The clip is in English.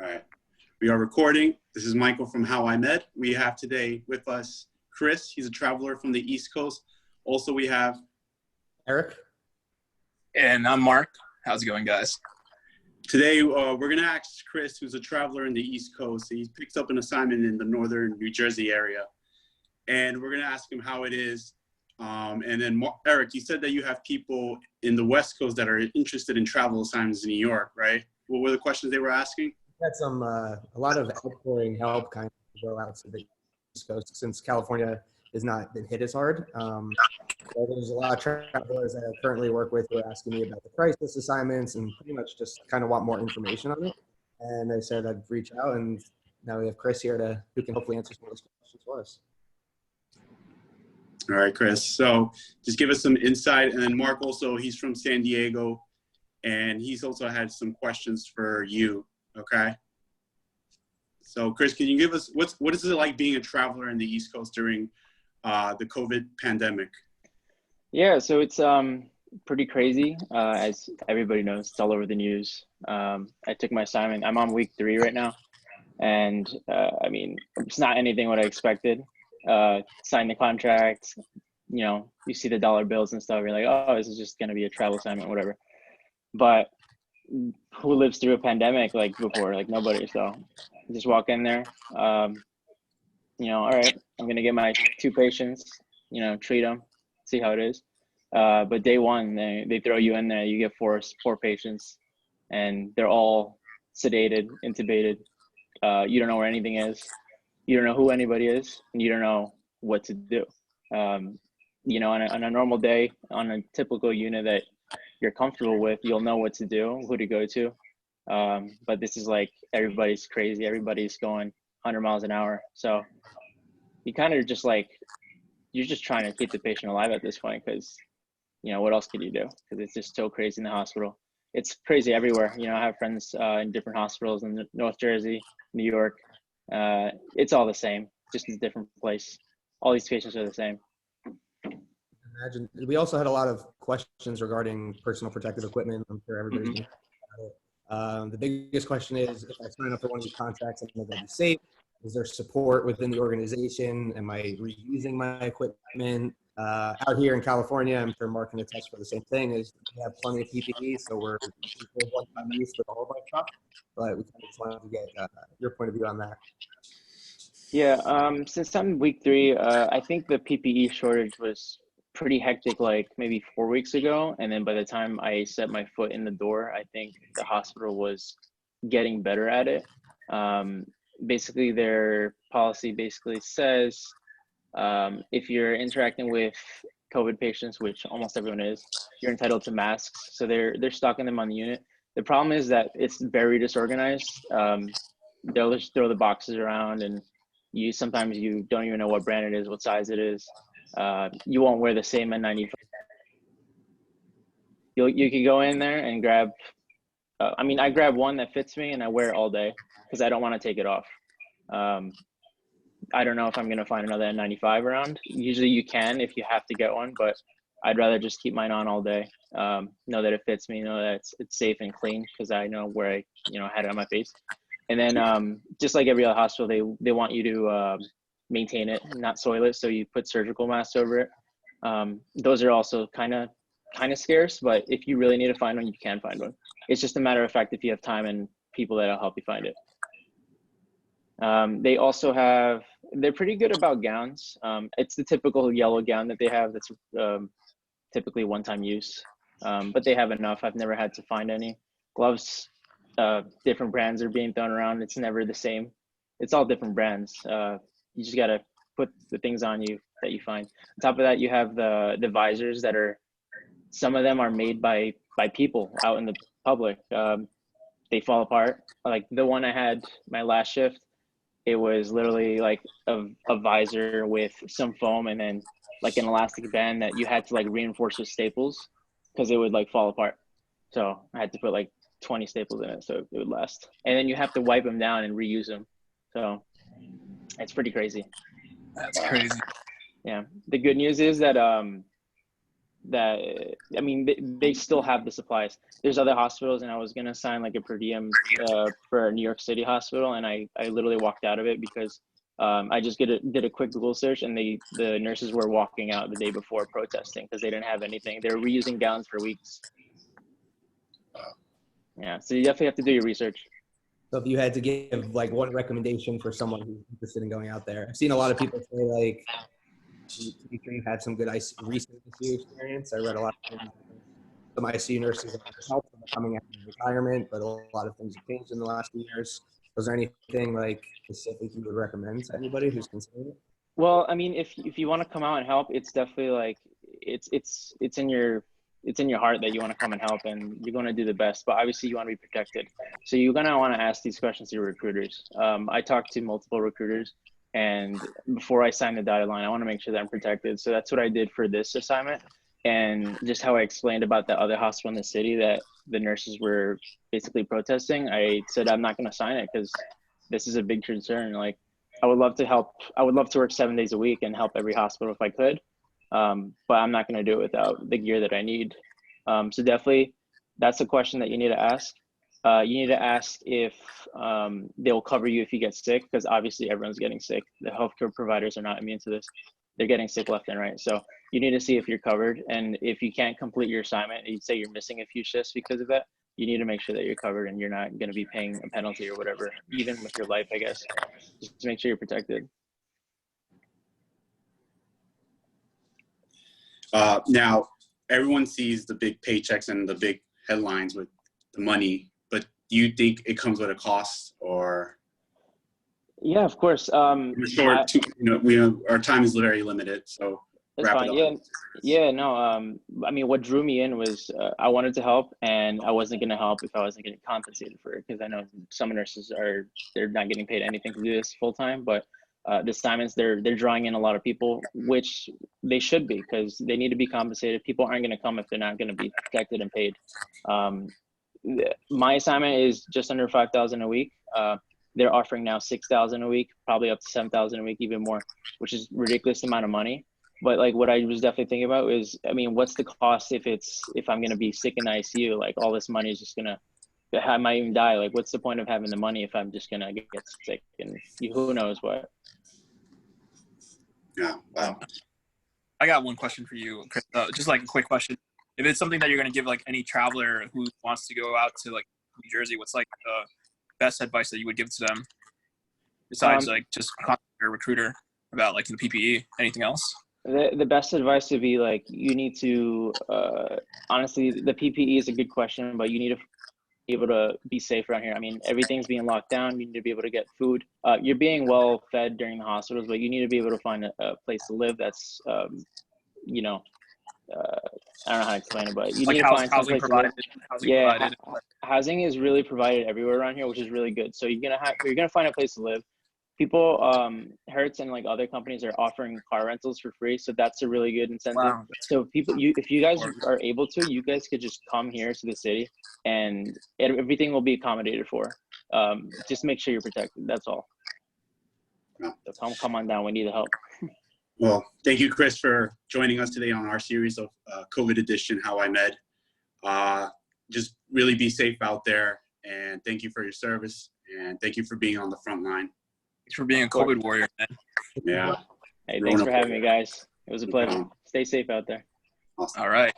All right. We are recording. This is Michael from How I Med. We have today with us Chris. He's a traveler from the East Coast. Also, we have Eric. And I'm Mark. How's it going, guys? Today, we're going to ask Chris, who's a traveler in the East Coast. He picked up an assignment in the northern New Jersey area. And we're going to ask him how it is. And then, Eric, you said that you have people in the West Coast that are interested in travel assignments in New York, right? What were the questions they were asking? Had some a lot of outpouring help kind of go out to the East Coast since California has not been hit as hard. So there's a lot of travelers that I currently work with who are asking me about the crisis assignments and pretty much just kind of want more information on it. And I said I'd reach out, and now we have Chris here who can hopefully answer some of those questions for us. All right, Chris. So just give us some insight. And then Mark also, he's from San Diego, and he's also had some questions for you, okay? So Chris, can you give us, what is it like being a traveler in the East Coast during the COVID pandemic? Yeah, so it's pretty crazy. As everybody knows, it's all over the news. I took my assignment. I'm on week 3 right now. And I mean, it's not anything what I expected. Sign the contract, you know, you see the dollar bills and stuff, you're like, oh, this is just going to be a travel assignment, whatever. But who lives through a pandemic like before? Like nobody. So just walk in there, you know, all right, I'm going to get my 2 patients, you know, treat them, see how it is. But day one, they throw you in there, you get four patients, and they're all sedated, intubated. You don't know where anything is. You don't know who anybody is, and you don't know what to do. You know, on a normal day, on a typical unit that you're comfortable with, you'll know what to do, who to go to. But this is like, everybody's crazy. Everybody's going 100 miles an hour. So you kind of just like, you're just trying to keep the patient alive at this point, because, you know, what else could you do? Because it's just so crazy in the hospital. It's crazy everywhere. You know, I have friends in different hospitals in North Jersey, New York. It's all the same, just a different place. All these patients are the same. Imagine. We also had a lot of questions regarding personal protective equipment. I'm sure everybody's been about it. The biggest question is, if I sign up for one of these contracts, am I going to be safe? Is there support within the organization? Am I reusing my equipment? Out here in California, I'm sure Mark can attest for the same thing, is we have plenty of PPE, so we're one-time use with all of our stuff. But we kind of just wanted to get your point of view on that. Yeah, since I'm week 3, I think the PPE shortage was pretty hectic, like maybe 4 weeks ago. And then by the time I set my foot in the door, I think the hospital was getting better at it. Basically, their policy basically says, if you're interacting with COVID patients, which almost everyone is, you're entitled to masks. So they're stocking them on the unit. The problem is that it's very disorganized. They'll just throw the boxes around, and sometimes you don't even know what brand it is, what size it is. You won't wear the same N95. You can go in there and grab, I mean, I grab one that fits me and I wear it all day because I don't want to take it off. I don't know if I'm going to find another N95 around. Usually you can if you have to get one, but I'd rather just keep mine on all day. Know that it fits me, know that it's safe and clean, because I know where I had it on my face. And then just like every other hospital, they want you to maintain it, not soil it. So you put surgical masks over it. Those are also kind of scarce, but if you really need to find one, you can find one. It's just a matter of fact if you have time and people that'll help you find it. They also have, they're pretty good about gowns. It's the typical yellow gown that they have that's typically one-time use, but they have enough. I've never had to find any. Gloves, different brands are being thrown around. It's never the same. It's all different brands. You just gotta put the things on you that you find. On top of that, you have the visors that are, some of them are made by people out in the public. They fall apart. Like the one I had my last shift, it was literally like a visor with some foam and then like an elastic band that you had to like reinforce with staples because it would like fall apart. So I had to put like 20 staples in it so it would last. And then you have to wipe them down and reuse them. So it's pretty crazy. That's crazy. Yeah. The good news is that that, I mean, they still have the supplies. There's other hospitals, and I was gonna sign like a per diem for a New York City hospital, and I literally walked out of it because I just did a quick Google search, and the nurses were walking out the day before protesting because they didn't have anything. They were reusing gowns for weeks. Yeah, so you definitely have to do your research. So if you had to give like one recommendation for someone who's interested in going out there, I've seen a lot of people say like, you've had some good recent ICU experience. I read a lot of things. Some ICU nurses are help coming out of retirement, but a lot of things have changed in the last few years. Was there anything like specific you would recommend to anybody who's considering it? Well, I mean, if you want to come out and help, it's definitely like it's in your heart that you want to come and help, and you're going to do the best. But obviously, you want to be protected, so you're going to want to ask these questions to your recruiters. I talked to multiple recruiters, and before I sign the dotted line, I want to make sure that I'm protected. So that's what I did for this assignment, and just how I explained about the other hospital in the city that the nurses were basically protesting. I said I'm not going to sign it because this is a big concern. Like, I would love to help. I would love to work 7 days a week and help every hospital if I could. But I'm not going to do it without the gear that I need. So definitely that's a question that you need to ask. You need to ask if they'll cover you if you get sick, because obviously everyone's getting sick. The healthcare providers are not immune to this. They're getting sick left and right. So you need to see if you're covered. And if you can't complete your assignment, you'd say you're missing a few shifts because of that, you need to make sure that you're covered and you're not going to be paying a penalty or whatever, even with your life, I guess. Just to make sure you're protected. Now, everyone sees the big paychecks and the big headlines with the money, but do you think it comes with a cost, or? Yeah, of course. We're short, our time is very limited, so that's wrap fine. it up. Yeah, no. I mean, what drew me in was I wanted to help, and I wasn't going to help if I wasn't getting compensated for it, because I know some nurses they're not getting paid anything to do this full time, but the assignments, they're drawing in a lot of people, which they should be, because they need to be compensated. People aren't going to come if they're not going to be protected and paid. My assignment is just under 5,000 a week. They're offering now 6,000 a week, probably up to 7,000 a week, even more, which is ridiculous amount of money. But like, what I was definitely thinking about is, I mean, what's the cost if I'm going to be sick in the ICU? Like, all this money is just going to, I might even die. Like, what's the point of having the money if I'm just going to get sick and who knows what? Yeah, wow. I got one question for you, Chris. Just like a quick question. If it's something that you're going to give like any traveler who wants to go out to like New Jersey, what's like the best advice that you would give to them besides like just contact your recruiter about like the PPE? Anything else? The best advice would be like, you need to honestly, the PPE is a good question, but you need to be able to be safe around here. I mean, everything's being locked down. You need to be able to get food. You're being well fed during the hospitals, but you need to be able to find a place to live that's you know, I don't know how to explain it, but you like need to find some place to live. Provided. Housing is really provided everywhere around here, which is really good. So you're gonna find a place to live. People, Hertz and like other companies are offering car rentals for free, so that's a really good incentive. Wow. So if you guys are able to, you guys could just come here to the city, and everything will be accommodated for. Just make sure you're protected. That's all. So come on down. We need the help. Well, thank you, Chris, for joining us today on our series of COVID edition, How I Med. Just really be safe out there, and thank you for your service, and thank you for being on the front line. Thanks for being a COVID warrior, man. Yeah. Hey, thanks for having me, guys. It was a pleasure. Stay safe out there. Awesome. All right.